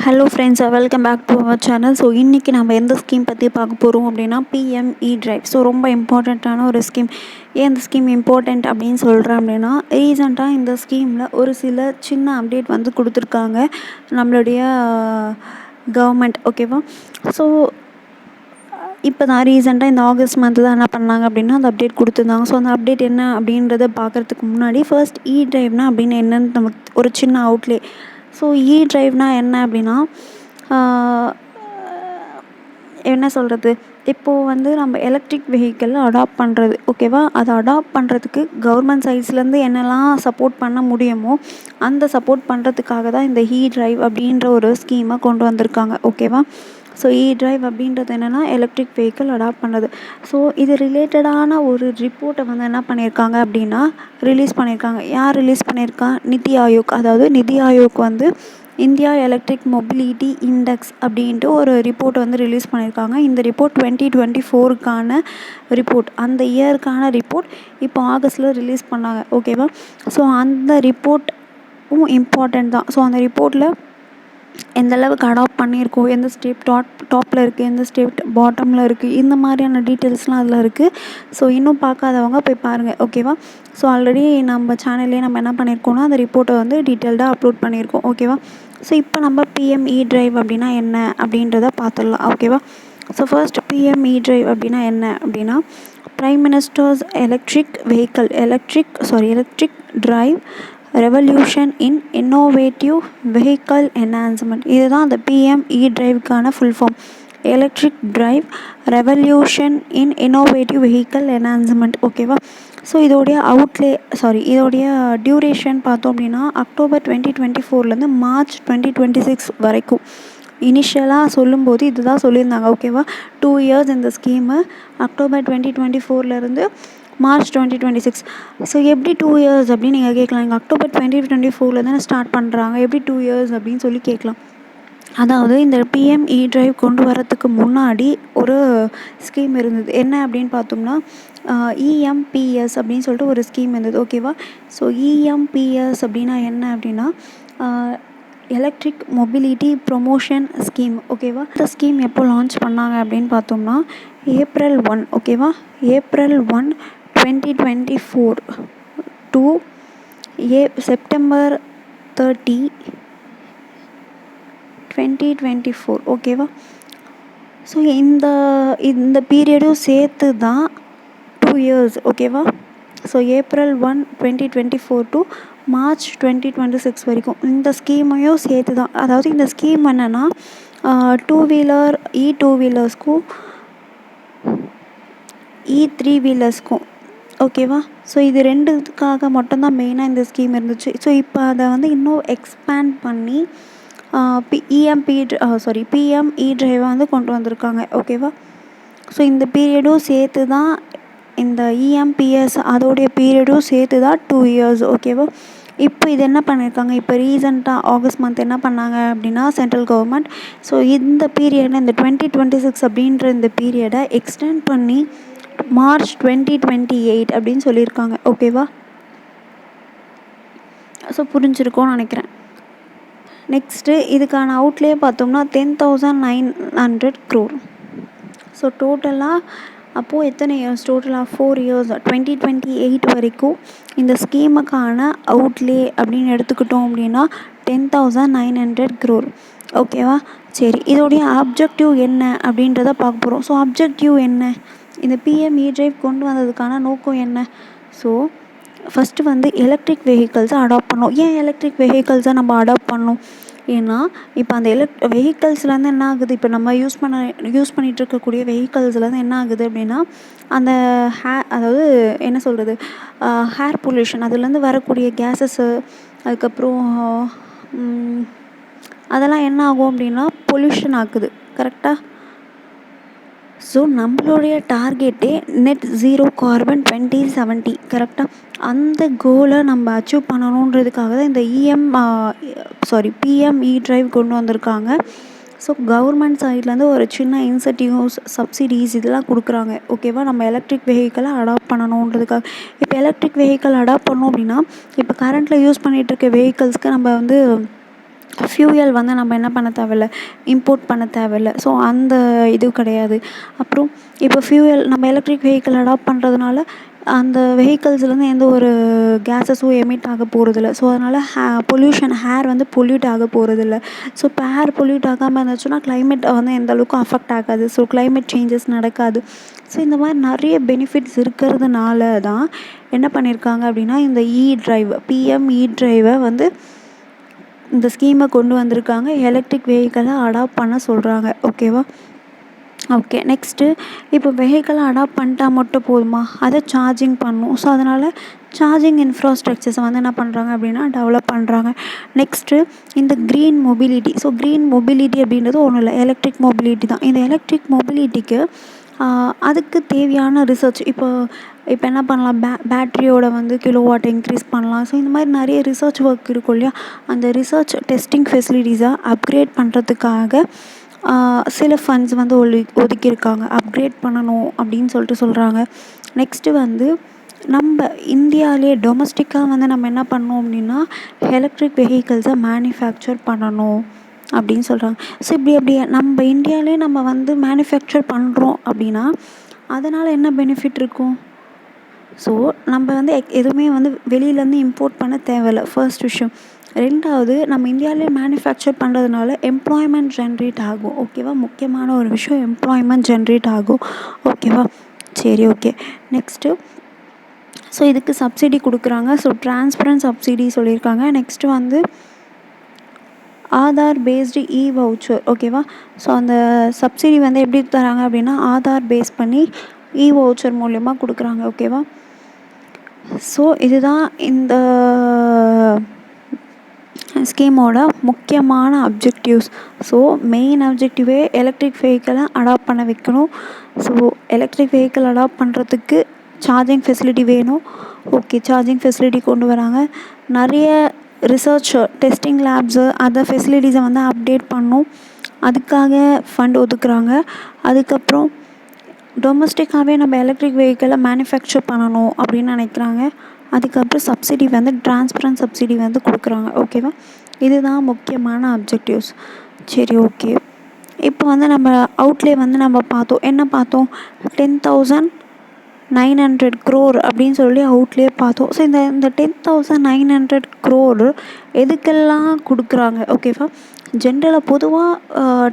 Hello friends, welcome back to our channel. So இன்றைக்கி நம்ம எந்த ஸ்கீம் பற்றி பார்க்க போகிறோம் அப்படின்னா பிஎம்இ டிரைவ். ஸோ ரொம்ப இம்பார்ட்டண்ட்டான ஒரு ஸ்கீம். ஏன் இந்த ஸ்கீம் இம்பார்ட்டண்ட் அப்படின்னு சொல்கிறேன் அப்படின்னா, ரீசெண்டாக இந்த ஸ்கீமில் ஒரு சில சின்ன அப்டேட் வந்து கொடுத்துருக்காங்க நம்மளுடைய கவர்மெண்ட். ஓகேவா? ஸோ இப்போ தான் ரீசெண்டாக இந்த ஆகஸ்ட் மந்த்து தான் என்ன பண்ணாங்க அப்படின்னா அந்த அப்டேட் கொடுத்துருந்தாங்க. ஸோ அந்த அப்டேட் என்ன அப்படின்றத பார்க்குறதுக்கு முன்னாடி ஃபர்ஸ்ட் டிரைவ்னா அப்படின்னு என்னென்னு நமக்கு ஒரு சின்ன அவுட்லே. ஸோ டிரைவ்னா என்ன அப்படின்னா, என்ன சொல்கிறது, இப்போது வந்து நம்ம எலக்ட்ரிக் வெஹிக்கிள் அடாப்ட் பண்ணுறது. ஓகேவா? அதை அடாப்ட் பண்ணுறதுக்கு கவர்மெண்ட் சைட்ஸ்லேருந்து என்னெல்லாம் சப்போர்ட் பண்ண முடியுமோ அந்த சப்போர்ட் பண்ணுறதுக்காக தான் இந்த டிரைவ் அப்படின்ற ஒரு ஸ்கீமை கொண்டு வந்திருக்காங்க. ஓகேவா? ஸோ டிரைவ் அப்படின்றது என்னென்னா எலக்ட்ரிக் வெஹிக்கிள் அடாப்ட் பண்ணுறது. ஸோ இது ரிலேட்டடான ஒரு ரிப்போர்ட்டை வந்து என்ன பண்ணியிருக்காங்க அப்படின்னா ரிலீஸ் பண்ணியிருக்காங்க. யார் ரிலீஸ் பண்ணியிருக்கா? நிதி ஆயோக். அதாவது நிதி ஆயோக் வந்து இந்தியா எலக்ட்ரிக் மொபிலிட்டி இண்டெக்ஸ் அப்படின்ட்டு ஒரு ரிப்போர்ட் வந்து ரிலீஸ் பண்ணியிருக்காங்க. இந்த ரிப்போர்ட் 2024க்கான ரிப்போர்ட், அந்த இயருக்கான ரிப்போர்ட் இப்போ ஆகஸ்ட்டில் ரிலீஸ் பண்ணாங்க. ஓகேவா? ஸோ அந்த ரிப்போர்ட்டும் இம்பார்ட்டண்ட் தான். ஸோ அந்த ரிப்போர்ட்டில் எந்த அளவுக்கு அடாப்ட் பண்ணியிருக்கோம், எந்த ஸ்டேட் டாப்பில் இருக்குது, எந்த ஸ்டேட் பாட்டமில் இருக்குது, இந்த மாதிரியான டீட்டெயில்ஸ்லாம் அதில் இருக்குது. ஸோ இன்னும் பார்க்காதவங்க போய் பாருங்கள். ஓகேவா? ஸோ ஆல்ரெடி நம்ம சேனல்லே நம்ம என்ன பண்ணியிருக்கோம்னா அந்த ரிப்போர்ட்டை வந்து டீட்டெயில்டாக அப்லோட் பண்ணியிருக்கோம். ஓகேவா? ஸோ இப்போ நம்ம பிஎம்இ டிரைவ் அப்படின்னா என்ன அப்படின்றத பார்த்துடலாம். ஓகேவா? ஸோ ஃபர்ஸ்ட் பிஎம்இ டிரைவ் அப்படின்னா என்ன அப்படின்னா, prime ministers electric drive revolution in innovative vehicle enhancement. இதுதான் அந்த பிஎம்இ டிரைவுக்கான full form. Electric drive revolution in innovative vehicle enhancement. ஓகேவா? ஸோ இதோடைய டியூரேஷன் பார்த்தோம் அப்படின்னா அக்டோபர் 2024 மார்ச் 2026 வரைக்கும். இனிஷியலாக சொல்லும்போது இதுதான் சொல்லியிருந்தாங்க. ஓகேவா? 2 years இந்த ஸ்கீமு, அக்டோபர் 2024 மார்ச் 2026. ஸோ எப்படி 2 years அப்படின்னு நீங்கள் கேட்கலாம். இங்கே அக்டோபர் 2024 தானே ஸ்டார்ட் பண்ணுறாங்க, எப்படி 2 years அப்படின்னு சொல்லி கேட்கலாம். அதாவது இந்த பிஎம்இ டிரைவ் கொண்டு வரத்துக்கு முன்னாடி ஒரு ஸ்கீம் இருந்தது. என்ன அப்படின்னு பார்த்தோம்னா இஎம்பிஎஸ் அப்படின்னு சொல்லிட்டு ஒரு ஸ்கீம் இருந்தது. ஓகேவா? ஸோ இஎம்பிஎஸ் அப்படின்னா என்ன அப்படின்னா எலக்ட்ரிக் மொபிலிட்டி ப்ரொமோஷன் ஸ்கீம். ஓகேவா? இந்த ஸ்கீம் எப்போ லான்ச் பண்ணாங்க அப்படின்னு பார்த்தோம்னா April 1. ஓகேவா? April 1, 2024 to September 30, 2024. ஓகேவா? ஸோ இந்த பீரியடும் சேர்த்து தான் 2 years. ஓகேவா? ஸோ April 1, 2024 to மார்ச் 2026 வரைக்கும் இந்த ஸ்கீமையும் சேர்த்து தான். அதாவது இந்த ஸ்கீம் என்னென்னா டூ வீலர்ஸ்க்கும் த்ரீ வீலர்ஸ்க்கும். ஓகேவா? ஸோ இது ரெண்டுக்காக மட்டும்தான் மெயினாக இந்த ஸ்கீம் இருந்துச்சு. ஸோ இப்போ அதை வந்து இன்னும் எக்ஸ்பேண்ட் பண்ணி பிஎம்இ டிரைவை வந்து கொண்டு வந்திருக்காங்க. ஓகேவா? ஸோ இந்த பீரியடும் சேர்த்து தான், இந்த இஎம்பிஎஸ் அதோடைய பீரியடும் சேர்த்து தான் 2 years. ஓகேவா? இப்போ இது என்ன பண்ணியிருக்காங்க, இப்போ ரீசெண்டாக ஆகஸ்ட் மந்த் என்ன பண்ணாங்க அப்படின்னா சென்ட்ரல் கவர்மெண்ட், ஸோ இந்த பீரியடை, இந்த 2026 அப்படின்ற இந்த பீரியடை எக்ஸ்டெண்ட் பண்ணி மார்ச் 2028 அப்படின்னு சொல்லியிருக்காங்க. ஓகேவா? ஸோ புரிஞ்சிருக்கோன்னு நினைக்கிறேன். நெக்ஸ்ட்டு இதுக்கான அவுட்லே பார்த்தோம்னா 10,900 crore. ஸோ டோட்டலாக அப்போது எத்தனை இயர்ஸ்? டோட்டலாக 4 years, 2028 வரைக்கும் இந்த ஸ்கீமுக்கான அவுட்லே அப்படின்னு எடுத்துக்கிட்டோம் அப்படின்னா 10,900 crore. ஓகேவா? சரி, இதோடைய ஆப்ஜெக்டிவ் என்ன அப்படின்றத பார்க்க போகிறோம். ஸோ ஆப்ஜெக்டிவ் என்ன, இந்த பிஎம்இ டிரைவ் கொண்டு வந்ததுக்கான நோக்கம் என்ன? ஸோ ஃபஸ்ட்டு வந்து எலக்ட்ரிக் வெஹிக்கல்ஸை அடாப்ட் பண்ணணும். ஏன் எலக்ட்ரிக் வெஹிக்கல்ஸை நம்ம அடாப்ட் பண்ணணும்? ஏன்னா இப்போ அந்த வெஹிக்கல்ஸ்லேருந்து என்ன ஆகுது, இப்போ நம்ம யூஸ் பண்ணிகிட்டு இருக்கக்கூடிய வெஹிக்கல்ஸ்லேருந்து என்ன ஆகுது அப்படின்னா அந்த அதாவது என்ன சொல்கிறது, ஹேர் பொல்யூஷன், அதுலேருந்து வரக்கூடிய கேஸஸ்ஸு, அதுக்கப்புறம் அதெல்லாம் என்ன ஆகும் அப்படின்னா பொல்யூஷன் ஆகுது. கரெக்டாக? ஸோ நம்மளுடைய டார்கெட்டே நெட் ஜீரோ கார்பன் 2070. கரெக்டாக? அந்த கோலை நம்ம அச்சீவ் பண்ணணுன்றதுக்காக தான் இந்த பிஎம்இ டிரைவ் கொண்டு வந்திருக்காங்க. ஸோ கவர்மெண்ட் சைட்லேருந்து ஒரு சின்ன இன்சென்டிவ்ஸ், சப்சிடிஸ் இதெல்லாம் கொடுக்குறாங்க. ஓகேவா? நம்ம எலக்ட்ரிக் வெஹிக்கிளை அடாப்ட் பண்ணணுன்றதுக்காக. இப்போ எலக்ட்ரிக் வெஹிக்கிள் அடாப்ட் பண்ணோம் அப்படின்னா இப்போ கரண்ட்டில் யூஸ் பண்ணிகிட்ருக்க வெஹிக்கல்ஸ்க்கு நம்ம வந்து ஃப்யூயல் வந்து நம்ம என்ன பண்ண தேவையில்ல, இம்போர்ட் பண்ண தேவையில்ல. ஸோ அந்த இது கிடையாது. அப்புறம் இப்போ ஃப்யூயல் நம்ம எலக்ட்ரிக் வெஹிக்கிள் அடாப்ட் பண்ணுறதுனால அந்த வெஹிக்கிள்ஸ்லேருந்து எந்த ஒரு கேஸஸும் எமிட் ஆக போகிறதில்ல. ஸோ அதனால் பொல்யூஷன் ஹேர் வந்து பொல்யூட் ஆக போகிறதில்ல. ஸோ இப்போ ஹேர் பொல்யூட் ஆகாமல் இருந்துச்சுன்னா கிளைமேட் வந்து எந்த அளவுக்கு அஃபெக்ட் ஆகாது. ஸோ கிளைமேட் சேஞ்சஸ் நடக்காது. ஸோ இந்த மாதிரி நிறைய பெனிஃபிட்ஸ் இருக்கிறதுனால தான் என்ன பண்ணியிருக்காங்க அப்படின்னா, இந்த பிஎம் இ டிரைவை வந்து இந்த ஸ்கீமை கொண்டு வந்திருக்காங்க. எலக்ட்ரிக் வெஹிக்கிளை அடாப்ட் பண்ண சொல்கிறாங்க. ஓகேவா? ஓகே. நெக்ஸ்ட்டு இப்போ வெஹிக்கிளை அடாப்ட் பண்ணிட்டா மட்டும் போதுமா? அதை சார்ஜிங் பண்ணணும். ஸோ அதனால் சார்ஜிங் இன்ஃப்ராஸ்ட்ரக்சர்ஸை வந்து என்ன பண்ணுறாங்க அப்படின்னா டெவலப் பண்ணுறாங்க. நெக்ஸ்ட்டு இந்த green mobility. So green mobility அப்படின்றது ஒன்றும் இல்லை, எலக்ட்ரிக் மொபிலிட்டி தான். இந்த எலக்ட்ரிக் மொபிலிட்டிக்கு அதுக்கு தேவையான ரிசர்ச் இப்போ என்ன பண்ணலாம், பேட்ரியோட வந்து கிலோவாட் இன்க்ரீஸ் பண்ணலாம். ஸோ இந்த மாதிரி நிறைய ரிசர்ச் ஒர்க் இருக்கும் இல்லையா? அந்த ரிசர்ச் டெஸ்டிங் ஃபெசிலிட்டிஸை அப்கிரேட் பண்ணுறதுக்காக சில ஃபண்ட்ஸ் வந்து ஒதுக்கியிருக்காங்க. அப்கிரேட் பண்ணணும் அப்படின்னு சொல்கிறாங்க. நெக்ஸ்ட்டு வந்து நம்ம இந்தியாவிலே டொமஸ்டிக்காக வந்து நம்ம என்ன பண்ணோம் அப்படின்னா, எலக்ட்ரிக் வெஹிக்கிள்ஸை மேனுஃபேக்சர் பண்ணணும் அப்படின்னு சொல்கிறாங்க. ஸோ இப்படி நம்ம இந்தியாவிலே நம்ம வந்து மேனுஃபேக்சர் பண்ணுறோம் அப்படின்னா அதனால் என்ன பெனிஃபிட் இருக்கும்? ஸோ நம்ம வந்து எதுவுமே வந்து வெளியிலேருந்து இம்போர்ட் பண்ண தேவையில்ல, ஃபர்ஸ்ட் விஷயம். ரெண்டாவது, நம்ம இந்தியாவிலே மேனுஃபேக்சர் பண்ணுறதுனால எம்ப்ளாய்மெண்ட் ஜென்ரேட் ஆகும். ஓகேவா? முக்கியமான ஒரு விஷயம், எம்ப்ளாய்மெண்ட் ஜென்ரேட் ஆகும். ஓகேவா? சரி, ஓகே. நெக்ஸ்ட்டு ஸோ இதுக்கு சப்சிடி கொடுக்குறாங்க. ஸோ டிரான்ஸ்பரன்ட் சப்சிடி சொல்லியிருக்காங்க. நெக்ஸ்ட்டு வந்து ஆதார் பேஸ்டு வவுச்சர். ஓகேவா? ஸோ அந்த சப்சிடி வந்து எப்படி தராங்க அப்படின்னா, ஆதார் பேஸ் பண்ணி வவுச்சர் மூலயமா கொடுக்குறாங்க. ஓகேவா? ஸோ இதுதான் இந்த ஸ்கீமோட முக்கியமான அப்ஜெக்டிவ்ஸ். ஸோ மெயின் அப்ஜெக்டிவே எலக்ட்ரிக் வெஹிக்கிளை அடாப்ட் பண்ண வைக்கணும். ஸோ எலக்ட்ரிக் வெஹிக்கிள் அடாப்ட் பண்ணுறதுக்கு சார்ஜிங் ஃபெசிலிட்டி வேணும். ஓகே, சார்ஜிங் ஃபெசிலிட்டி கொண்டு வராங்க. நிறைய ரிசர்ச் டெஸ்டிங் லேப்ஸு அதர் ஃபெசிலிட்டிஸை வந்து அப்டேட் பண்ணணும். அதுக்காக ஃபண்ட் ஒதுக்குறாங்க. அதுக்கப்புறம் டொமஸ்டிக்காகவே நம்ம எலக்ட்ரிக் வெஹிக்கிளை மேனுஃபேக்சர் பண்ணணும் அப்படின்னு நினைக்கிறாங்க. அதுக்கப்புறம் சப்சிடி வந்து டிரான்ஸ்பரன்ட் சப்சிடி வந்து கொடுக்குறாங்க. ஓகேவா? இதுதான் முக்கியமான அப்ஜெக்டிவ்ஸ். சரி, ஓகே. இப்போ வந்து நம்ம அவுட்லே வந்து நம்ம பார்த்தோம். என்ன பார்த்தோம்? 10,900 crore அப்படின்னு சொல்லி அவுட்லே பார்த்தோம். ஸோ இந்த 10,900 crore எதுக்கெல்லாம் கொடுக்குறாங்க? ஓகேவா? ஜென்ரலாக பொதுவாக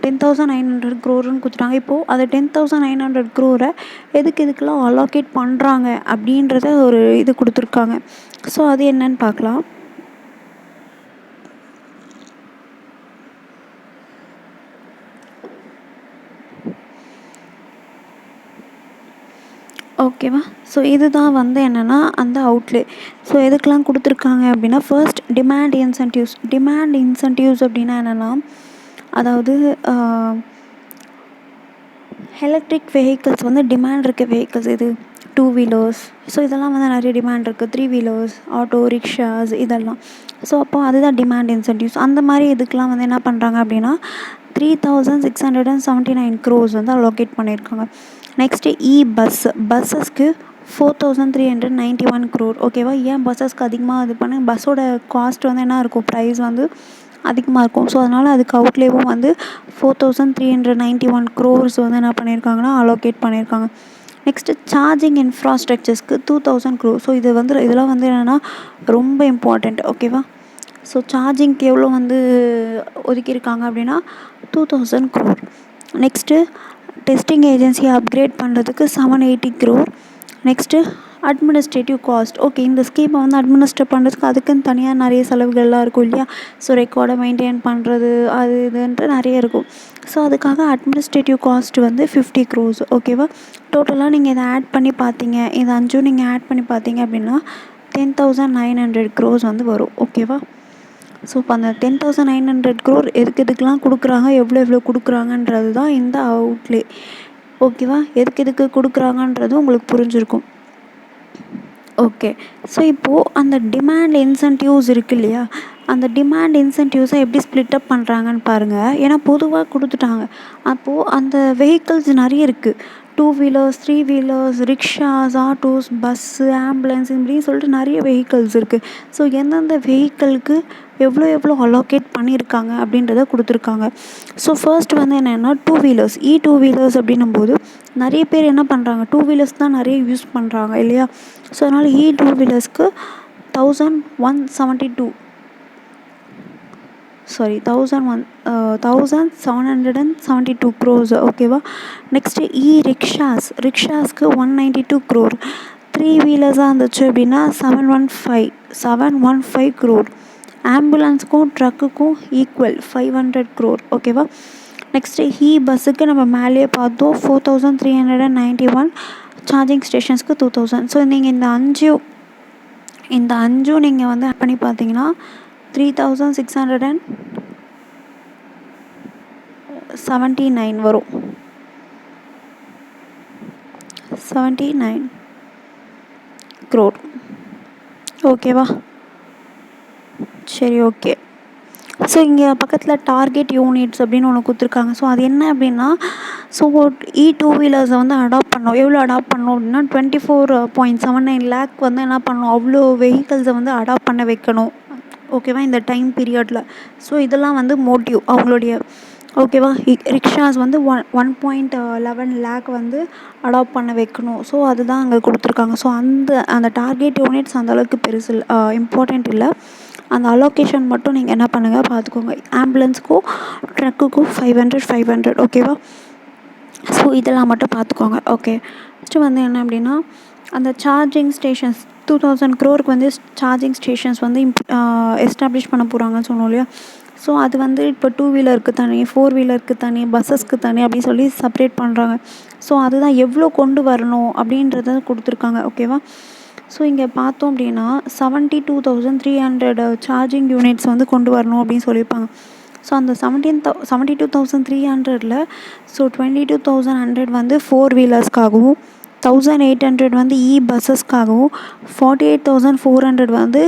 10,900 crore கொடுத்துட்டாங்க. இப்போது அதை 10,900 crore எதுக்கெல்லாம் அலோகேட் பண்ணுறாங்க அப்படின்றத ஒரு இது கொடுத்துருக்காங்க. ஸோ அது என்னன்னு பார்க்கலாம். ஓகேவா? ஸோ இதுதான் வந்து என்னென்னா அந்த அவுட்லே. ஸோ எதுக்கெலாம் கொடுத்துருக்காங்க அப்படின்னா, ஃபர்ஸ்ட் டிமாண்ட் இன்சென்டிவ்ஸ் அப்படின்னா என்னென்னா, அதாவது எலக்ட்ரிக் வெஹிக்கிள்ஸ் வந்து டிமாண்ட் இருக்க வெஹிக்கிள்ஸ் இது 2 வீலர்ஸ். ஸோ இதெல்லாம் வந்து நிறைய டிமாண்ட் இருக்குது. 3 வீலர்ஸ், ஆட்டோ ரிக்ஷாஸ் இதெல்லாம். ஸோ அப்போ அதுதான் டிமாண்ட் இன்சென்டிவ்ஸ். அந்த மாதிரி இதுக்கெலாம் வந்து என்ன பண்ணுறாங்க அப்படின்னா 3,679 crore வந்து அலோகேட் பண்ணியிருக்காங்க. நெக்ஸ்ட்டு பஸ்ஸஸ்க்கு 4,391 crore. ஓகேவா? ஏன் பஸ்ஸஸ்க்கு அதிகமாக இது பண்ண, பஸ்ஸோட காஸ்ட் வந்து என்ன இருக்கும், ப்ரைஸ் வந்து அதிகமாக இருக்கும். ஸோ அதனால் அதுக்கு அவுட்லேவும் வந்து 4,391 crore வந்து என்ன பண்ணியிருக்காங்கன்னா அலோகேட் பண்ணியிருக்காங்க. நெக்ஸ்ட்டு சார்ஜிங் இன்ஃப்ராஸ்ட்ரக்சர்ஸ்க்கு 2,000 crore. ஸோ இதெல்லாம் வந்து என்னென்னா ரொம்ப இம்பார்ட்டண்ட். ஓகேவா? ஸோ சார்ஜிங்க்கு எவ்வளோ வந்து ஒதுக்கியிருக்காங்க அப்படின்னா 2,000 crore. நெக்ஸ்ட்டு டெஸ்டிங் ஏஜென்சியை அப்கிரேட் பண்ணுறதுக்கு 780 crore. Next administrative cost. Okay, இந்த ஸ்கீமை வந்து அட்மினிஸ்ட்ரேட் பண்ணுறதுக்கு அதுக்குன்னு தனியாக நிறைய செலவுகள்லாம் இருக்கும் இல்லையா? ஸோ ரெக்கார்டை மெயின்டைன் பண்ணுறது அது இதுன்ட்டு நிறைய இருக்கும். ஸோ அதுக்காக அட்மினிஸ்ட்ரேட்டிவ் காஸ்ட் வந்து 50 crore. ஓகேவா? டோட்டலாக நீங்கள் இதை ஆட் பண்ணி பார்த்தீங்க, இது 5 நீங்கள் ஆட் பண்ணி பார்த்தீங்க அப்படின்னா 10,900 crore வந்து வரும். ஓகேவா? ஸோ இப்போ அந்த 10,900 crore எதுக்கெல்லாம் கொடுக்குறாங்க, எவ்வளோ கொடுக்குறாங்கன்றது தான் இந்த அவுட்லே. ஓகேவா? எதுக்கு கொடுக்குறாங்கன்றது உங்களுக்கு புரிஞ்சிருக்கும். ஓகே. ஸோ இப்போது அந்த டிமாண்ட் இன்சென்டிவ்ஸ் இருக்குது இல்லையா? அந்த டிமாண்ட் இன்சென்டிவ்ஸை எப்படி ஸ்ப்ளிட் அப் பண்ணுறாங்கன்னு பாருங்கள். ஏன்னா பொதுவாக கொடுத்துட்டாங்க. அப்போது அந்த வெஹிக்கிள்ஸ் நிறைய இருக்குது. Two wheelers, three wheelers, rickshaws, autos, bus, ambulance இப்படின்னு சொல்லிட்டு நிறைய வெஹிக்கல்ஸ் இருக்குது. ஸோ எந்தெந்த வெஹிக்கிளுக்கு எவ்வளோ எவ்வளோ அலோகேட் பண்ணியிருக்காங்க அப்படின்றத கொடுத்துருக்காங்க. ஸோ ஃபர்ஸ்ட் வந்து என்னென்னா டூ வீலர்ஸ், டூ வீலர்ஸ் அப்படின்னும்போது நிறைய பேர் என்ன பண்ணுறாங்க, டூ வீலர்ஸ் தான் நிறைய யூஸ் பண்ணுறாங்க இல்லையா. ஸோ அதனால் டூ வீலர்ஸ்க்கு 1772 crores ஓகேவா. நெக்ஸ்ட்டு ரிக்ஷாஸ்க்கு 192 crore. த்ரீ வீலர்ஸாக இருந்துச்சு அப்படின்னா 715 crore. ஆம்புலன்ஸுக்கும் ட்ரக்குக்கும் ஈக்குவல் 500 crore ஓகேவா. நெக்ஸ்ட்டு பஸ்ஸுக்கு நம்ம மேலேயே பார்த்தோம் 4391. சார்ஜிங் ஸ்டேஷன்ஸ்க்கு 2000. ஸோ நீங்கள் இந்த அஞ்சும் நீங்கள் வந்து ஆட் பண்ணி பார்த்தீங்கன்னா 3679 வரும். 79 crore ஓகேவா. சரி ஓகே. ஸோ இங்கே பக்கத்தில் டார்கெட் யூனிட்ஸ் அப்படின்னு ஒன்று கொடுத்துருக்காங்க. ஸோ அது என்ன அப்படின்னா, ஸோ டூ வீலர்ஸை வந்து அடாப்ட் பண்ணோம். எவ்வளோ அடாப்ட் பண்ணோம் அப்படின்னா 24.79 lakh வந்து என்ன பண்ணணும், அவ்வளோ வெஹிக்கல்ஸை வந்து அடாப்ட் பண்ண வைக்கணும் ஓகேவா இந்த டைம் பீரியடில். ஸோ இதெல்லாம் வந்து மோட்டிவ் அவங்களுடைய ஓகேவா. ரிக்ஷாஸ் வந்து 1.11 lakh வந்து அடாப்ட் பண்ண வைக்கணும். ஸோ அதுதான் அங்கே கொடுத்துருக்காங்க. ஸோ அந்த டார்கெட் யூனிட்ஸ் அந்தளவுக்கு பெருசு இம்பார்ட்டண்ட் இல்லை. அந்த அலோகேஷன் மட்டும் நீங்கள் என்ன பண்ணுங்கள் பார்த்துக்கோங்க. ஆம்புலன்ஸுக்கும் ட்ரக்குக்கும் 500 ஓகேவா. ஸோ இதெல்லாம் மட்டும் பார்த்துக்கோங்க ஓகே. நெக்ஸ்ட்டு வந்து என்ன அப்படின்னா, அந்த சார்ஜிங் ஸ்டேஷன்ஸ் 2000 crore வந்து சார்ஜிங் ஸ்டேஷன்ஸ் வந்து எஸ்டாப்ளிஷ் பண்ண போகிறாங்கன்னு சொன்னோம் இல்லையா. ஸோ அது வந்து இப்போ டூ வீலருக்கு தனி, ஃபோர் வீலருக்கு தனி, பஸ்ஸஸ்க்கு தனி அப்படின்னு சொல்லி செப்ரேட் பண்ணுறாங்க. ஸோ அதுதான் எவ்வளோ கொண்டு வரணும் அப்படின்றத கொடுத்துருக்காங்க ஓகேவா. ஸோ இங்கே பார்த்தோம் அப்படின்னா 72,300 சார்ஜிங் யூனிட்ஸ் வந்து கொண்டு வரணும் அப்படின்னு சொல்லியிருப்பாங்க. ஸோ அந்த 72,300ல் ஸோ 22,100 வந்து ஃபோர் வீலர்ஸ்க்காகவும், 1,800 வந்து பஸ்ஸஸ்க்காகவும், 48,400 வந்து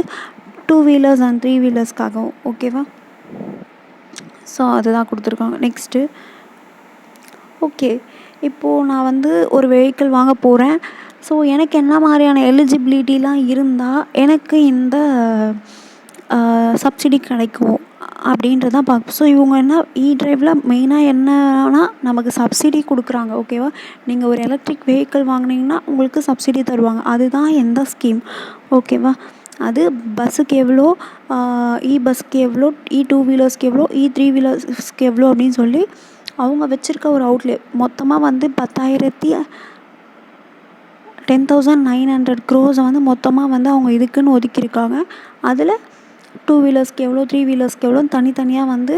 டூ வீலர்ஸ் அண்ட் த்ரீ வீலர்ஸ்க்காகவும் ஓகேவா. ஸோ அதுதான் கொடுத்துருக்காங்க. நெக்ஸ்ட்டு ஓகே, இப்போது நான் வந்து ஒரு வெஹிக்கிள் வாங்க போகிறேன். ஸோ எனக்கு என்ன மாதிரியான எலிஜிபிலிட்டிலாம் இருந்தால் எனக்கு இந்த சப்சிடி கிடைக்கும் அப்படின்றதான் பார்ப்போம். ஸோ இவங்க என்ன டிரைவில் மெயினாக என்னன்னா நமக்கு சப்சிடி கொடுக்குறாங்க ஓகேவா. நீங்கள் ஒரு எலக்ட்ரிக் வெஹிக்கிள் வாங்கினீங்கன்னா உங்களுக்கு சப்சிடி தருவாங்க. அதுதான் எந்த ஸ்கீம் ஓகேவா. அது பஸ்ஸுக்கு எவ்வளோ, பஸ்ஸுக்கு எவ்வளோ, டூ வீலர்ஸ்க்கு எவ்வளோ, த்ரீ வீலர்ஸ்க்கு எவ்வளோ அப்படின்னு சொல்லி அவங்க வச்சுருக்க ஒரு அவுட்லே மொத்தமாக வந்து 10,900 crores வந்து மொத்தமாக வந்து அவங்க இதுக்குன்னு ஒதுக்கியிருக்காங்க. அதில் டூ வீலர்ஸ்க்கு எவ்வளோ, த்ரீ வீலர்ஸ்க்கு எவ்வளோன்னு தனித்தனியாக வந்து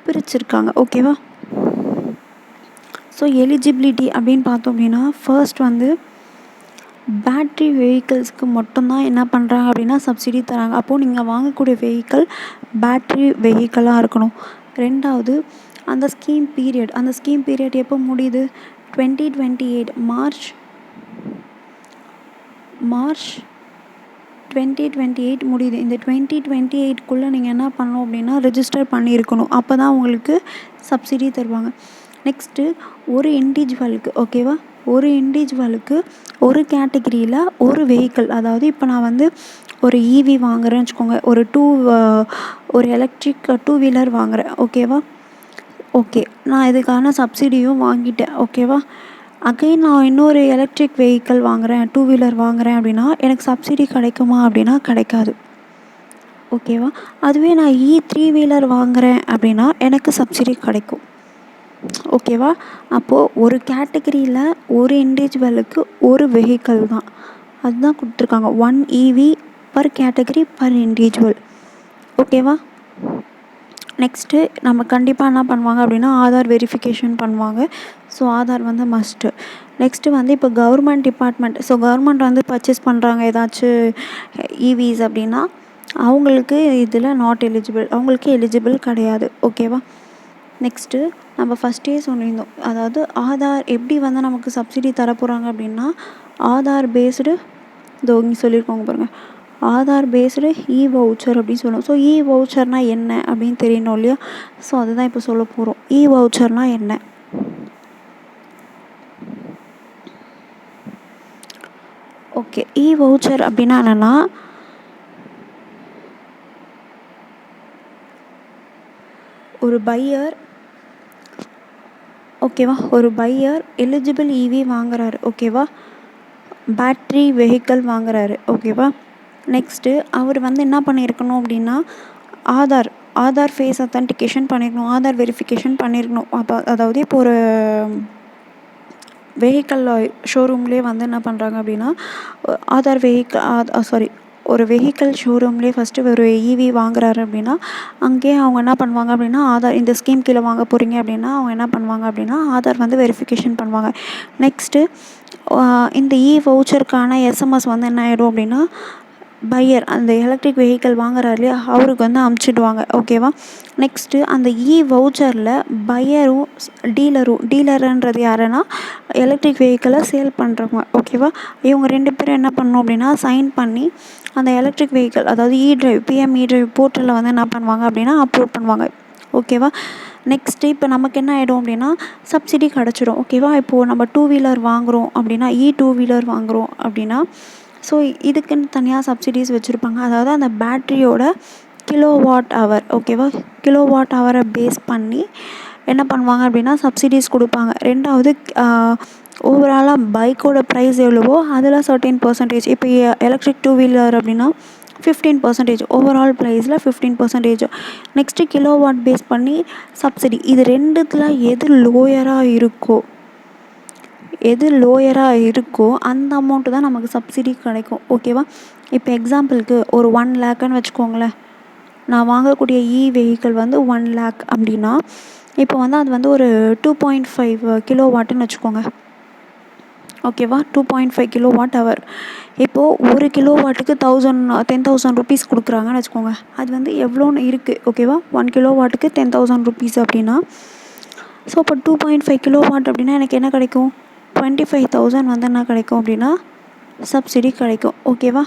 பிரிச்சுருக்காங்க ஓகேவா. ஸோ எலிஜிபிலிட்டி அப்படின்னு பார்த்தோம் அப்படின்னா ஃபர்ஸ்ட் வந்து பேட்ரி வெஹிக்கிள்ஸ்க்கு மட்டும்தான் என்ன பண்ணுறாங்க அப்படின்னா சப்சிடி தராங்க. அப்போது நீங்கள் வாங்கக்கூடிய வெஹிக்கிள் பேட்ரி வெஹிக்கிளாக இருக்கணும். ரெண்டாவது அந்த ஸ்கீம் பீரியட் எப்போ முடியுது, 2028 மார்ச் 2028 முடியுது. இந்த 2028க்குள்ளே நீங்கள் என்ன பண்ணணும் அப்படின்னா ரெஜிஸ்டர் பண்ணியிருக்கணும். அப்போ தான் உங்களுக்கு சப்சிடி தருவாங்க. நெக்ஸ்ட்டு ஒரு இண்டிவிஜுவலுக்கு ஓகேவா, ஒரு கேட்டகிரியில் ஒரு வெஹிக்கிள், அதாவது இப்போ நான் வந்து ஒரு வாங்குறேன்னு வச்சுக்கோங்க, ஒரு எலக்ட்ரிக் டூ வீலர் வாங்குகிறேன் ஓகேவா. ஓகே, நான் இதுக்கான சப்சிடியும் வாங்கிட்டேன் ஓகேவா. அகைன் நான் இன்னொரு எலக்ட்ரிக் வெஹிக்கிள் வாங்குகிறேன், டூ வீலர் வாங்குகிறேன் அப்படின்னா எனக்கு சப்சிடி கிடைக்குமா அப்படின்னா கிடைக்காது ஓகேவா. அதுவே நான் த்ரீ வீலர் வாங்குகிறேன் அப்படின்னா எனக்கு சப்சிடி கிடைக்கும் ஓகேவா. அப்போது ஒரு கேட்டகிரியில் ஒரு இண்டிவிஜுவலுக்கு ஒரு வெஹிக்கிள் தான், அதுதான் கொடுத்துருக்காங்க. 1 EV per category per individual ஓகேவா. நெக்ஸ்ட்டு நம்ம கண்டிப்பாக என்ன பண்ணுவாங்க அப்படின்னா ஆதார் வெரிஃபிகேஷன் பண்ணுவாங்க. ஸோ ஆதார் வந்து மஸ்ட்டு. நெக்ஸ்ட்டு வந்து இப்போ கவர்மெண்ட் டிபார்ட்மெண்ட், ஸோ கவர்மெண்ட் வந்து பர்ச்சேஸ் பண்ணுறாங்க ஏதாச்சும் EVs அப்படின்னா அவங்களுக்கு இதில் அவங்களுக்கு எலிஜிபிள் கிடையாது ஓகேவா. நெக்ஸ்ட்டு நம்ம ஃபஸ்ட்டே சொல்லியிருந்தோம், அதாவது ஆதார் எப்படி வந்து நமக்கு சப்சிடி தரப்போகிறாங்க அப்படின்னா ஆதார் பேஸ்டு இங்கே சொல்லியிருக்கோங்க பாருங்கள், ஆதார் பேஸ்டு வவுச்சர் அப்படின்னு சொல்லுவோம். ஸோ வவுச்சர்னால் என்ன அப்படின்னு தெரியணும் இல்லையா. ஸோ அதுதான் இப்போ சொல்ல போகிறோம். வவுச்சர்னால் என்ன. ஓகே. வவுச்சர் அப்படின்னா என்னென்னா, ஒரு பையர் ஓகேவா, ஒரு பையர் எலிஜிபிள் இவி வாங்குறாரு ஓகேவா, பேட்ரி வெஹிக்கிள் வாங்குறாரு ஓகேவா. நெக்ஸ்ட்டு அவர் வந்து என்ன பண்ணியிருக்கணும் அப்படின்னா, ஆதார் ஃபேஸ் அத்தன்டிகேஷன் பண்ணியிருக்கணும், ஆதார் வெரிஃபிகேஷன் பண்ணியிருக்கணும். அப்போ அதாவது இப்போ ஒரு வெஹிக்கிள் ஷோரூம்லேயே வந்து என்ன பண்ணுறாங்க அப்படின்னா, ஒரு வெஹிக்கிள் ஷோரூம்லேயே ஃபஸ்ட்டு ஒரு இவி வாங்குறாரு அப்படின்னா, அங்கேயே அவங்க என்ன பண்ணுவாங்க அப்படின்னா, இந்த ஸ்கீம் கீழே வாங்க போகிறீங்க அப்படின்னா அவங்க என்ன பண்ணுவாங்க அப்படின்னா, ஆதார் வந்து வெரிஃபிகேஷன் பண்ணுவாங்க. நெக்ஸ்ட்டு இந்த வவுச்சருக்கான எஸ்எம்எஸ் வந்து என்ன ஆகிடும் அப்படின்னா, பையர் அந்த எலக்ட்ரிக் வெஹிக்கிள் வாங்குறாரு இல்லையா, அவருக்கு வந்து அமுச்சிடுவாங்க ஓகேவா. நெக்ஸ்ட்டு அந்த வவுச்சரில் பையரும் டீலருன்றது யாருன்னா, எலக்ட்ரிக் வெஹிக்கிளை சேல் பண்ணுறவங்க ஓகேவா. இவங்க 2 பேரும் என்ன பண்ணணும் அப்படின்னா, சைன் பண்ணி அந்த எலக்ட்ரிக் வெஹிக்கிள் அதாவது பிஎம் இ-டிரைவ் போர்ட்டலில் வந்து என்ன பண்ணுவாங்க அப்படின்னா அப்லோட் பண்ணுவாங்க ஓகேவா. நெக்ஸ்ட்டு இப்போ நமக்கு என்ன ஆகிடும் அப்படின்னா, சப்சிடி கிடச்சிடும் ஓகேவா. இப்போது நம்ம 2 வீலர் வாங்குகிறோம் அப்படின்னா, 2 வீலர் வாங்குகிறோம் அப்படின்னா, ஸோ இதுக்குன்னு தனியாக சப்சிடிஸ் வச்சுருப்பாங்க. அதாவது அந்த பேட்ரியோட கிலோவாட் ஹவர் ஓகேவா, கிலோவாட் ஹவரை பேஸ் பண்ணி என்ன பண்ணுவாங்க அப்படின்னா சப்சிடிஸ் கொடுப்பாங்க. 2வது ஓவராலாக பைக்கோட ப்ரைஸ் எவ்வளவோ அதில் 13%. இப்போ எலக்ட்ரிக் 2 வீலர் அப்படின்னா 15%, ஓவரால் ப்ரைஸில் 15%. நெக்ஸ்ட்டு கிலோவாட் பேஸ் பண்ணி சப்சிடி. இது 2த்தில் எது லோயராக இருக்கோ அந்த அமௌண்ட்டு தான் நமக்கு சப்சிடி கிடைக்கும் ஓகேவா. இப்போ எக்ஸாம்பிளுக்கு ஒரு 1 லேக்குன்னு வச்சுக்கோங்களேன். நான் வாங்கக்கூடிய வெஹிக்கிள் வந்து 1 லேக் அப்படின்னா, இப்போ வந்து அது வந்து ஒரு 2.5 கிலோவாட்டுன்னு வச்சுக்கோங்க ஓகேவா. 2.5 கிலோவாட் ஹவர். இப்போது ஒரு கிலோவாட்டுக்கு 10,000 ருபீஸ் கொடுக்குறாங்கன்னு வச்சுக்கோங்க. அது வந்து எவ்வளோன்னு இருக்குது ஓகேவா. 1 கிலோவாட்டுக்கு 10,000 ருபீஸ் அப்படின்னா, ஸோ இப்போ 2.5 கிலோவாட் அப்படின்னா எனக்கு என்ன கிடைக்கும், 25,000 வந்து என்ன கிடைக்கும் அப்படின்னா சப்சிடி கிடைக்கும் ஓகேவா.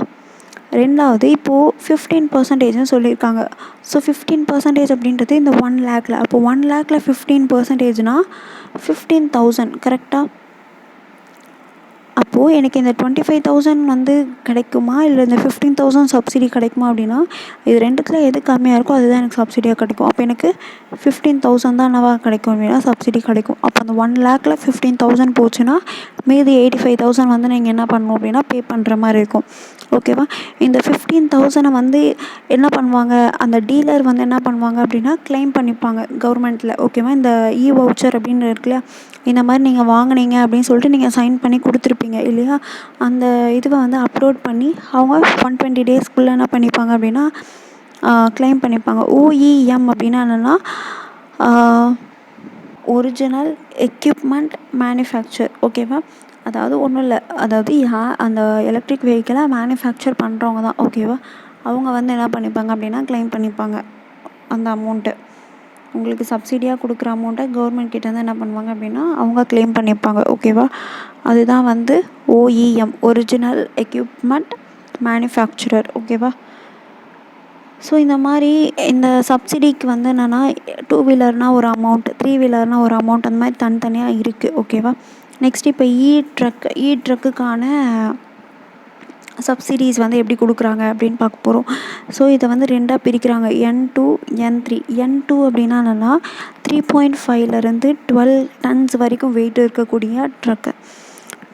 2வது இப்போது 15%ன்னு சொல்லியிருக்காங்க. ஸோ 15% அப்படின்றது இந்த 1 லேக்கில். அப்போது 1 லேக்கில் 15%னால் 15,000 கரெக்டாக. அப்போது எனக்கு இந்த 25,000 வந்து கிடைக்குமா, இல்லை இந்த 15,000 சப்சிடி கிடைக்குமா அப்படின்னா, இது 2த்தில் எது கம்மியாக இருக்கோ அதுதான் எனக்கு சப்சிடியாக கிடைக்கும். அப்போ எனக்கு 15,000 தான் என்னவா கிடைக்கும் அப்படின்னா சப்சிடி கிடைக்கும். அப்போ அந்த 1 லேக்கில் 15,000 போச்சுன்னா மீதி 85,000 வந்து நீங்கள் என்ன பண்ணணும் அப்படின்னா பே பண்ணுற மாதிரி இருக்கும் ஓகேவா. இந்த 15,000 வந்து என்ன பண்ணுவாங்க, அந்த டீலர் வந்து என்ன பண்ணுவாங்க அப்படின்னா கிளைம் பண்ணிப்பாங்க கவர்மெண்ட்டில் ஓகேவா. இந்த வவுச்சர் அப்படின்னு இருக்குல்லையா, இந்த மாதிரி நீங்கள் வாங்கினீங்க அப்படின்னு சொல்லிட்டு நீங்கள் சைன் பண்ணி கொடுத்துருப்பீங்க இல்லையா, அந்த இதுவை வந்து அப்லோட் பண்ணி அவங்க 120 டேஸ்க்குள்ளே என்ன பண்ணிப்பாங்க அப்படின்னா கிளைம் பண்ணிப்பாங்க. OEM அப்படின்னா என்னென்னா, ஒரிஜினல் எக்யூப்மெண்ட் மேனுஃபேக்சர் ஓகேவா. அதாவது ஒன்றும் இல்லை, அதாவது அந்த எலக்ட்ரிக் வெஹிக்கிளை மேனுஃபேக்சர் பண்ணுறவங்க தான் ஓகேவா. அவங்க வந்து என்ன பண்ணிப்பாங்க அப்படின்னா கிளைம் பண்ணிப்பாங்க அந்த அமௌண்ட்டு. உங்களுக்கு சப்சிடியாக கொடுக்குற அமௌண்ட்டை கவர்மெண்ட் கிட்டேருந்து என்ன பண்ணுவாங்க அப்படின்னா அவங்க கிளைம் பண்ணிப்பாங்க ஓகேவா. அதுதான் வந்து OEM, ஒரிஜினல் எக்யூப்மெண்ட் மேனுஃபேக்சரர் ஓகேவா. ஸோ இந்த மாதிரி இந்த சப்சிடிக்கு வந்து என்னென்னா 2 வீலர்னால் ஒரு அமௌண்ட், 3 வீலர்னால் ஒரு அமௌண்ட், அந்த மாதிரி தனித்தனியாக இருக்குது ஓகேவா. நெக்ஸ்ட் இப்போ ட்ரக்குக்கான சப்சிடிஸ் வந்து எப்படி கொடுக்குறாங்க அப்படின்னு பார்க்க போகிறோம். ஸோ இதை வந்து 2ஆக பிரிக்கிறாங்க, N2 N3. N2 அப்படின்னா என்னென்னா 3.5லேருந்து 12 டன்ஸ் வரைக்கும் வெயிட் இருக்கக்கூடிய ட்ரக்கு.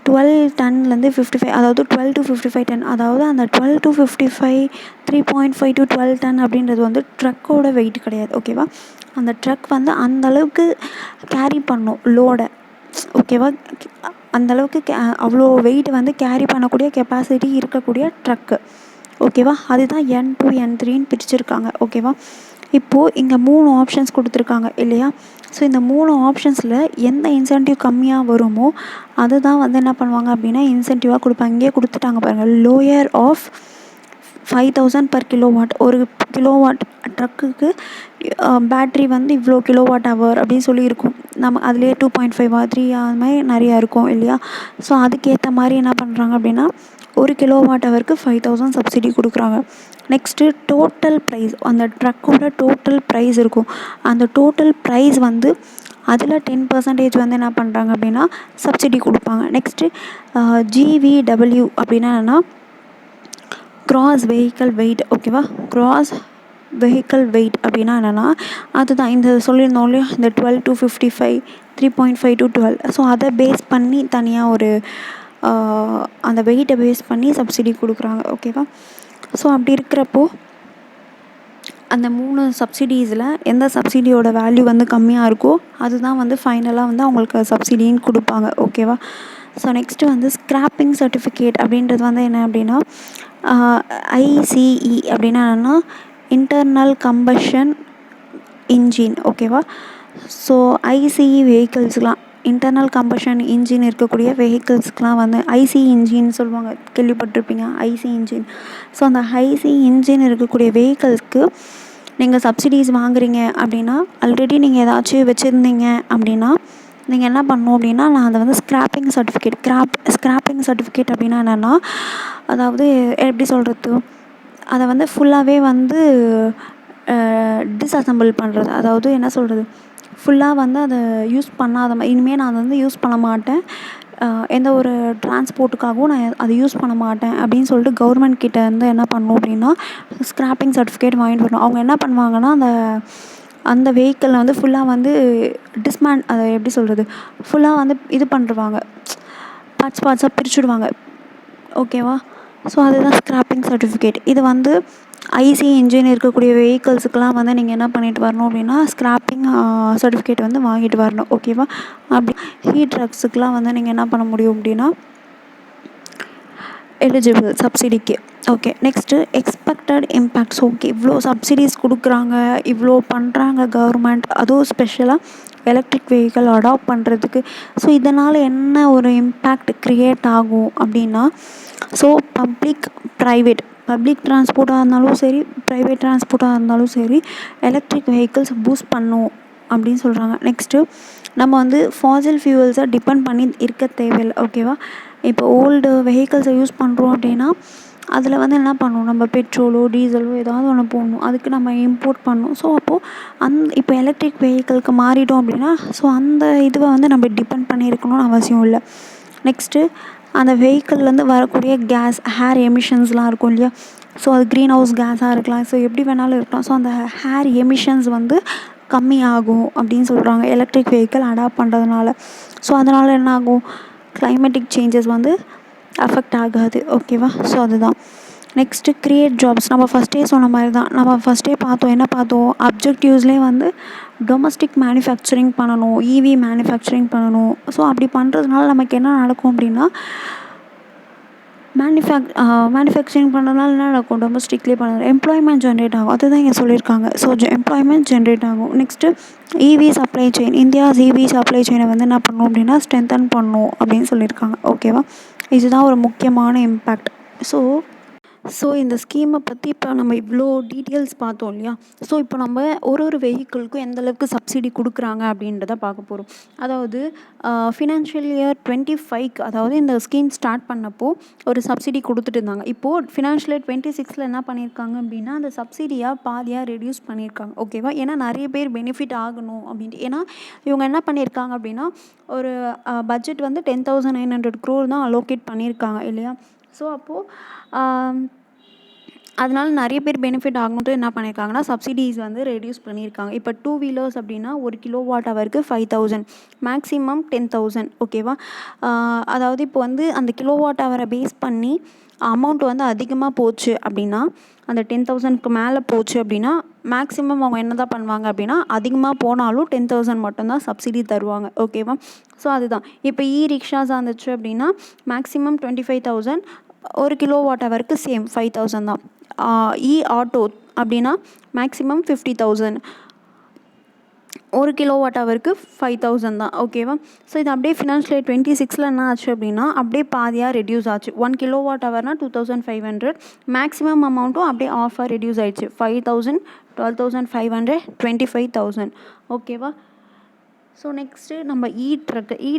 12 டன்லேருந்து 55, அதாவது 12 to 55 டன். அதாவது அந்த 12 to 55, 3.5 to 12 டன் அப்படின்றது வந்து ட்ரக்கோட வெயிட் கிடையாது ஓகேவா. அந்த ட்ரக் வந்து அந்தளவுக்கு கேரி பண்ணும் லோடை ஓகேவா. அந்தளவுக்கு அவ்வளோ வெயிட் வந்து கேரி பண்ணக்கூடிய கெப்பாசிட்டி இருக்கக்கூடிய ட்ரக்கு ஓகேவா. அதுதான் N2 N3ன்னு பிரிச்சுருக்காங்க ஓகேவா. இப்போது இங்கே 3 ஆப்ஷன்ஸ் கொடுத்துருக்காங்க இல்லையா. ஸோ இந்த 3 ஆப்ஷன்ஸில் எந்த இன்சென்டிவ் கம்மியாக வருமோ அதை தான் வந்து என்ன பண்ணுவாங்க அப்படின்னா இன்சென்டிவாக கொடுப்பாங்க. இங்கேயே கொடுத்துட்டாங்க பாருங்கள், லோயர் ஆஃப் 5,000 per கிலோவாட். ஒரு கிலோவாட் ட்ரக்குக்கு பேட்ரி வந்து இவ்வளோ கிலோவாட் ஹவர் அப்படின்னு சொல்லியிருக்கும். நம்ம அதுலேயே 2.5 3 அது மாதிரி நிறையா இருக்கும் இல்லையா. ஸோ அதுக்கேற்ற மாதிரி என்ன பண்ணுறாங்க அப்படின்னா ஒரு கிலோவாட் ஹவருக்கு 5,000 சப்சிடி கொடுக்குறாங்க. நெக்ஸ்ட்டு டோட்டல் ப்ரைஸ், அந்த ட்ரக்கோட டோட்டல் ப்ரைஸ் இருக்கும். அந்த டோட்டல் ப்ரைஸ் வந்து அதில் 10% வந்து என்ன பண்ணுறாங்க அப்படின்னா சப்சிடி கொடுப்பாங்க. நெக்ஸ்ட்டு GVW அப்படின்னா என்னென்னா கிராஸ் வெஹிக்கல் வெயிட். ஓகேவா, கிராஸ் வெஹிக்கல் வெயிட் அப்படின்னா என்னென்னா அதுதான் இந்த சொல்லியிருந்தோம் இல்லையா, இந்த 12 to 55, 3.5 to 12. ஸோ அதை பேஸ் பண்ணி தனியாக ஒரு அந்த வெயிட்டை பேஸ் பண்ணி சப்சிடி கொடுக்குறாங்க. ஓகேவா, ஸோ அப்படி இருக்கிறப்போ அந்த 3 சப்சிடிஸில் எந்த சப்சிடியோட வேல்யூ வந்து கம்மியாக இருக்கோ அதுதான் வந்து ஃபைனலாக வந்து அவங்களுக்கு சப்சிடின்னு கொடுப்பாங்க. ஓகேவா, ஸோ நெக்ஸ்ட்டு வந்து ஸ்க்ராப்பிங் சர்டிஃபிகேட் அப்படின்றது வந்து என்ன அப்படின்னா ICE அப்படின்னா என்னென்னா இன்டர்னல் கம்பஷன் இன்ஜின். ஓகேவா, ஸோ ICE வெஹிக்கிள்ஸ்லாம் இன்டர்னல் கம்பஷன் இன்ஜின் இருக்கக்கூடிய வெஹிக்கிள்ஸ்க்கெலாம் வந்து ஐசி இன்ஜின் சொல்லுவாங்க, கேள்விப்பட்டிருப்பீங்க ஐசி இன்ஜின். ஸோ அந்த ஐசி இன்ஜின் இருக்கக்கூடிய வெஹிக்கிள்ஸ்க்கு நீங்கள் சப்சிடிஸ் வாங்குறீங்க அப்படின்னா ஆல்ரெடி நீங்கள் ஏதாச்சும் வச்சுருந்தீங்க அப்படின்னா நீங்கள் என்ன பண்ணணும் அப்படின்னா நான் அதை வந்து ஸ்க்ராப்பிங் சர்டிஃபிகேட் அப்படின்னா என்னென்னா அதாவது எப்படி சொல்கிறது, அதை வந்து ஃபுல்லாகவே வந்து டிஸ்அசம்பிள் பண்ணுறது. அதாவது என்ன சொல்கிறது, ஃபுல்லாக வந்து அதை யூஸ் பண்ணாத இனிமேல் நான் அதை வந்து யூஸ் பண்ண மாட்டேன், எந்த ஒரு டிரான்ஸ்போர்ட்டுக்காகவும் நான் அதை யூஸ் பண்ண மாட்டேன் அப்படின்னு சொல்லிட்டு கவர்மெண்ட் கிட்டே வந்து என்ன பண்ணணும் அப்படின்னா ஸ்க்ராப்பிங் சர்டிஃபிகேட் வாங்கிட்டு வரணும். அவங்க என்ன பண்ணுவாங்கன்னா அந்த வெஹிக்கிளை வந்து ஃபுல்லாக வந்து அதை எப்படி சொல்கிறது, ஃபுல்லாக வந்து இது பண்ணிடுவாங்க, பார்ட்ஸாக பிரிச்சுடுவாங்க. ஓகேவா, ஸோ அதுதான் ஸ்க்ராப்பிங் சர்டிஃபிகேட். இது வந்து ஐசி இன்ஜின் இருக்கக்கூடிய வெஹிக்கிள்ஸுக்கெலாம் வந்து நீங்கள் என்ன பண்ணிட்டு வரணும் அப்படின்னா ஸ்க்ராப்பிங் சர்டிஃபிகேட் வந்து வாங்கிட்டு வரணும். ஓகேவா, அப்படி ஹீட் ட்ரக்ஸுக்கெலாம் வந்து நீங்கள் என்ன பண்ண முடியும் அப்படின்னா எலிஜிபிள் சப்சிடிக்கு. Okay, next expected impacts. Okay, இவ்வளோ சப்சிடிஸ் கொடுக்குறாங்க, இவ்வளோ பண்ணுறாங்க கவர்மெண்ட், அதுவும் ஸ்பெஷலாக எலக்ட்ரிக் வெஹிக்கிள் அடாப்ட் பண்ணுறதுக்கு. ஸோ இதனால் என்ன ஒரு இம்பேக்ட் க்ரியேட் ஆகும் அப்படின்னா ஸோ பப்ளிக் ட்ரான்ஸ்போர்ட்டாக இருந்தாலும் சரி, ப்ரைவேட் ட்ரான்ஸ்போர்ட்டாக இருந்தாலும் சரி, எலக்ட்ரிக் வெஹிக்கிள்ஸ் பூஸ்ட் பண்ணும் அப்படின்னு சொல்கிறாங்க. நெக்ஸ்ட்டு நம்ம வந்து ஃபாசில் ஃபியூவல்ஸை டிபெண்ட் பண்ணி இருக்க தேவையில்லை. ஓகேவா, இப்போ ஓல்டு வெஹிக்கிள்ஸை யூஸ் பண்ணுறோம் அப்படின்னா அதில் வந்து என்ன பண்ணணும், நம்ம பெட்ரோலோ டீசலோ ஏதாவது ஒன்று போடணும், அதுக்கு நம்ம இம்போர்ட் பண்ணணும். ஸோ அப்போது இப்போ எலக்ட்ரிக் வெஹிக்கிளுக்கு மாறிட்டோம் அப்படின்னா ஸோ அந்த இதுவை வந்து நம்ம டிபெண்ட் பண்ணி இருக்கணும்னு அவசியம் இல்லை. நெக்ஸ்ட்டு அந்த வெஹிக்கிள்லேருந்து வரக்கூடிய கேஸ், ஹேர் எமிஷன்ஸ்லாம் இருக்கும் இல்லையா, ஸோ அது க்ரீன் ஹவுஸ் கேஸாக இருக்கலாம், ஸோ எப்படி வேணாலும் இருக்கலாம். ஸோ அந்த ஹேர் எமிஷன்ஸ் வந்து கம்மியாகும் அப்படின்னு சொல்கிறாங்க எலக்ட்ரிக் வெஹிக்கிள் அடாப்ட் பண்ணுறதுனால. ஸோ அதனால் என்ன ஆகும், கிளைமேட்டிக் சேஞ்சஸ் வந்து அஃபெக்ட் ஆகாது. ஓகேவா, ஸோ அதுதான். Next create jobs. நம்ம ஃபஸ்ட்டே சொன்ன மாதிரி தான், நம்ம ஃபஸ்ட்டே என்ன பார்த்தோம் அப்ஜெக்டிவ்ஸ்லேயே வந்து டொமஸ்டிக் மேனுஃபேக்சரிங் பண்ணணும், EV மேனுஃபேக்சரிங் பண்ணணும். ஸோ அப்படி பண்ணுறதுனால நமக்கு என்ன நடக்கும் அப்படின்னா மேனுஃபேக்சரிங் பண்ணுறதுனால என்ன நடக்கும், டொமஸ்டிக்லேயே பண்ணுறது எம்ப்ளாய்மெண்ட் ஜென்ரேட் ஆகும். அதுதான் இங்கே சொல்லியிருக்காங்க. ஸோ எம்ப்ளாய்மெண்ட் ஜென்ரேட் ஆகும். Next EV supply chain, India's EV supply செயினை வந்து என்ன பண்ணணும் அப்படின்னா ஸ்ட்ரென்தன் பண்ணணும் அப்படின்னு சொல்லியிருக்காங்க. ஓகேவா, இதுதான் ஒரு முக்கியமான இம்பேக்ட். ஸோ இந்த ஸ்கீமை பற்றி இப்போ நம்ம இவ்வளோ டீட்டெயில்ஸ் பார்த்தோம் இல்லையா. ஸோ இப்போ நம்ம ஒரு வெஹிக்கிளுக்கும் எந்தளவுக்கு சப்சிடி கொடுக்குறாங்க அப்படின்றத பார்க்க போகிறோம். அதாவது ஃபினான்ஷியல் இயர் 25 அதாவது இந்த ஸ்கீம் ஸ்டார்ட் பண்ணப்போ ஒரு சப்சிடி கொடுத்துட்டு இருந்தாங்க. இப்போது ஃபினான்ஷியல் இயர் 26 என்ன பண்ணியிருக்காங்க அப்படின்னா அந்த சப்சிடியாக பாதியாக ரெடியூஸ் பண்ணியிருக்காங்க. ஓகேவா, ஏன்னா நிறைய பேர் பெனிஃபிட் ஆகணும் அப்படின்ட்டு. ஏன்னா இவங்க என்ன பண்ணியிருக்காங்க அப்படின்னா ஒரு பட்ஜெட் வந்து 10,900 crore தான் அலோகேட் பண்ணியிருக்காங்க இல்லையா. ஸோ அப்போது அதனால நிறைய பேர் பெனிஃபிட் ஆகும்போது என்ன பண்ணியிருக்காங்கன்னா சப்சிடிஸ் வந்து ரெடியூஸ் பண்ணியிருக்காங்க. இப்போ 2 வீலர்ஸ் அப்படின்னா 1 kWh 5,000, மேக்ஸிமம் 10,000. ஓகேவா, அதாவது இப்போ வந்து அந்த kWh பேஸ் பண்ணி அமௌண்ட் வந்து அதிகமாக போச்சு அப்படின்னா அந்த 10,000க்கு மேலே போச்சு அப்படின்னா மேக்ஸிமம் அவங்க என்ன தான் பண்ணுவாங்க அப்படின்னா அதிகமாக போனாலும் 10,000 மட்டும்தான் சப்சிடி தருவாங்க. ஓகேவா, ஸோ அதுதான். இப்போ ரிக்ஷாஸ் இருந்துச்சு அப்படின்னா மேக்ஸிமம் 25,000, 1 kWh சேம் 5,000 தான். ஆட்டோ அப்படின்னா மேக்ஸிமம் 50,000, 1 kWh 5,000 தான். ஓகேவா, ஸோ இது அப்படியே ஃபினான்ஷியல் இயர் 26 என்ன ஆச்சு அப்படின்னா அப்படியே பாதியாக ரெடியூஸ் ஆச்சு. 1 kWh 2,500, மேக்ஸிமம் அமௌண்ட்டும் அப்படியே ஆஃபாக ரெடியூஸ் ஆகிடுச்சு. 5,000, 12,500, 25,000. ஓகேவா, ஸோ நெக்ஸ்ட்டு நம்ம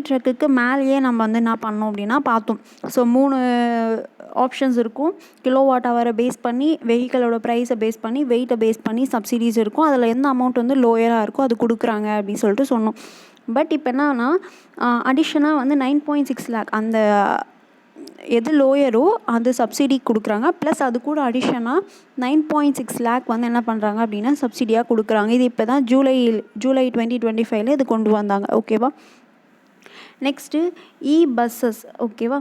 ட்ரக்குக்கு மேலேயே நம்ம வந்து என்ன பண்ணோம் அப்படின்னா பார்த்தோம். ஸோ 3 ஆப்ஷன்ஸ் இருக்கும். kWh பேஸ் பண்ணி, வெஹிக்கிளோட ப்ரைஸை பேஸ் பண்ணி, வெயிட்டை பேஸ் பண்ணி சப்சிடிஸ் இருக்கும். அதில் எந்த அமௌண்ட் வந்து லோயராக இருக்கோ அது கொடுக்குறாங்க அப்படின்னு சொல்லிட்டு சொன்னோம். பட் இப்போ என்னன்னா அடிஷனாக வந்து 9.6 லேக் அந்த எது லோயரோ அது சப்சிடி கொடுக்குறாங்க. ப்ளஸ் அது கூட அடிஷனாக 9.6 லேக் வந்து என்ன பண்ணுறாங்க அப்படின்னா சப்சிடியாக கொடுக்குறாங்க. இது இப்போ தான் ஜூலை 2025 இது கொண்டு வந்தாங்க. ஓகேவா. Next buses. ஓகேவா.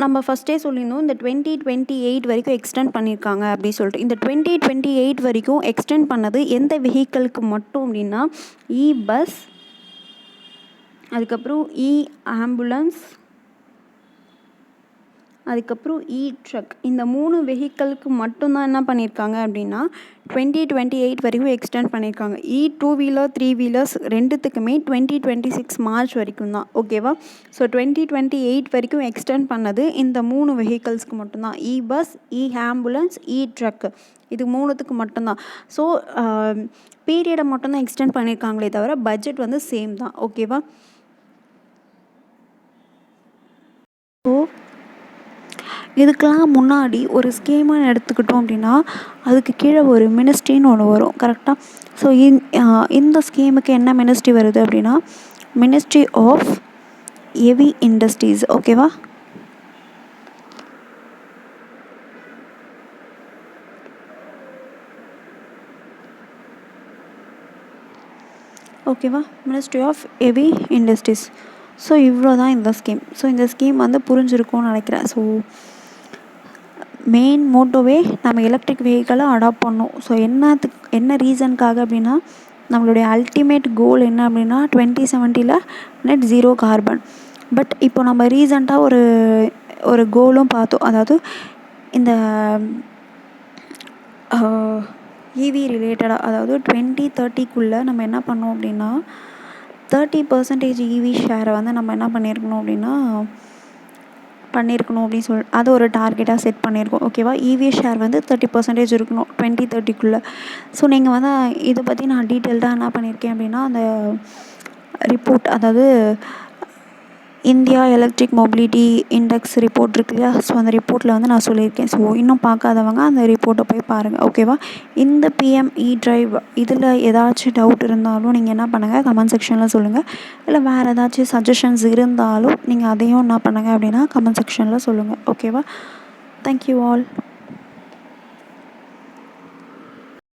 நம்ம ஃபஸ்ட்டே சொல்லியிருந்தோம் இந்த 2028 வரைக்கும் எக்ஸ்டெண்ட் பண்ணியிருக்காங்க அப்படின்னு சொல்லிட்டு. இந்த 2028 வரைக்கும் எக்ஸ்டெண்ட் பண்ணது எந்த வெஹிக்கிளுக்கு மட்டும் அப்படின்னா பஸ், அதுக்கப்புறம் ஆம்புலன்ஸ், அதுக்கப்புறம் ட்ரக். இந்த 3 வெஹிக்கிளுக்கு மட்டும்தான் என்ன பண்ணியிருக்காங்க அப்படின்னா 2028 வரைக்கும் எக்ஸ்டெண்ட் பண்ணியிருக்காங்க. 2 வீலர் 3 வீலர்ஸ் ரெண்டுத்துக்குமே 2026 மார்ச் வரைக்கும் தான். ஓகேவா. ஸோ 2028 வரைக்கும் எக்ஸ்டெண்ட் பண்ணது இந்த 3 வெஹிக்கிள்ஸ்க்கு மட்டும்தான். Bus, ambulance, truck. இது 3த்துக்கு மட்டும்தான். ஸோ பீரியடை மட்டும்தான் எக்ஸ்டெண்ட் பண்ணியிருக்காங்களே தவிர பட்ஜெட் வந்து சேம் தான். ஓகேவா. ஸோ இதுக்கெல்லாம் முன்னாடி ஒரு ஸ்கீம்னு எடுத்துக்கிட்டோம் அப்படின்னா அதுக்கு கீழே ஒரு மினிஸ்ட்ரின்னு ஒன்று வரும். கரெக்டாக. ஸோ இந்த ஸ்கீமுக்கு என்ன மினிஸ்ட்ரி வருது அப்படின்னா மினிஸ்ட்ரி ஆஃப் ஹெவி இண்டஸ்ட்ரீஸ். ஓகேவா. ஓகேவா. Ministry of heavy industries. So இவ்வளோ தான் இந்த ஸ்கீம். ஸோ இந்த ஸ்கீம் வந்து புரிஞ்சிருக்கும்னு நினைக்கிறேன். ஸோ மெயின் மோட்டோவே நம்ம எலக்ட்ரிக் வெஹிக்கிளை அடாப்ட் பண்ணோம். ஸோ என்ன ரீசனுக்காக அப்படின்னா நம்மளுடைய அல்டிமேட் கோல் என்ன அப்படின்னா 2070 நெட் ஜீரோ கார்பன். பட் இப்போ நம்ம ரீசண்டாக ஒரு கோலும் பார்த்தோம். அதாவது இந்த ஈவி ரிலேட்டடாக, அதாவது 2030க்குள்ளே நம்ம என்ன பண்ணோம் அப்படின்னா 30% ஈவி ஷேரை வந்து நம்ம என்ன பண்ணியிருக்கணும் அப்படின்னு அது ஒரு டார்கெட்டாக செட் பண்ணியிருக்கோம். ஓகேவா. ஈவி ஷேர் வந்து 30% இருக்கணும் 2030க்குள்ளே. ஸோ நீங்கள் வந்து இதை பற்றி நான் டீட்டெயில்டாக என்ன பண்ணியிருக்கேன் அப்படின்னா அந்த ரிப்போர்ட், அதாவது India electric mobility index report இருக்கு இல்லையா. ஸோ அந்த ரிப்போர்ட்டில் வந்து நான் சொல்லியிருக்கேன். ஸோ இன்னும் பார்க்காதவங்க அந்த ரிப்போர்ட்டை போய் பாருங்கள். ஓகேவா. இந்த பிஎம்இ டிரைவ் இதில் ஏதாச்சும் டவுட் இருந்தாலும் நீங்கள் என்ன பண்ணுங்கள் கமெண்ட் செக்ஷனில் சொல்லுங்கள். இல்லை வேறு ஏதாச்சும் சஜஷன்ஸ் இருந்தாலும் நீங்கள் அதையும் என்ன பண்ணுங்கள் அப்படின்னா கமெண்ட் செக்ஷனில் சொல்லுங்கள். ஓகேவா. Thank you all.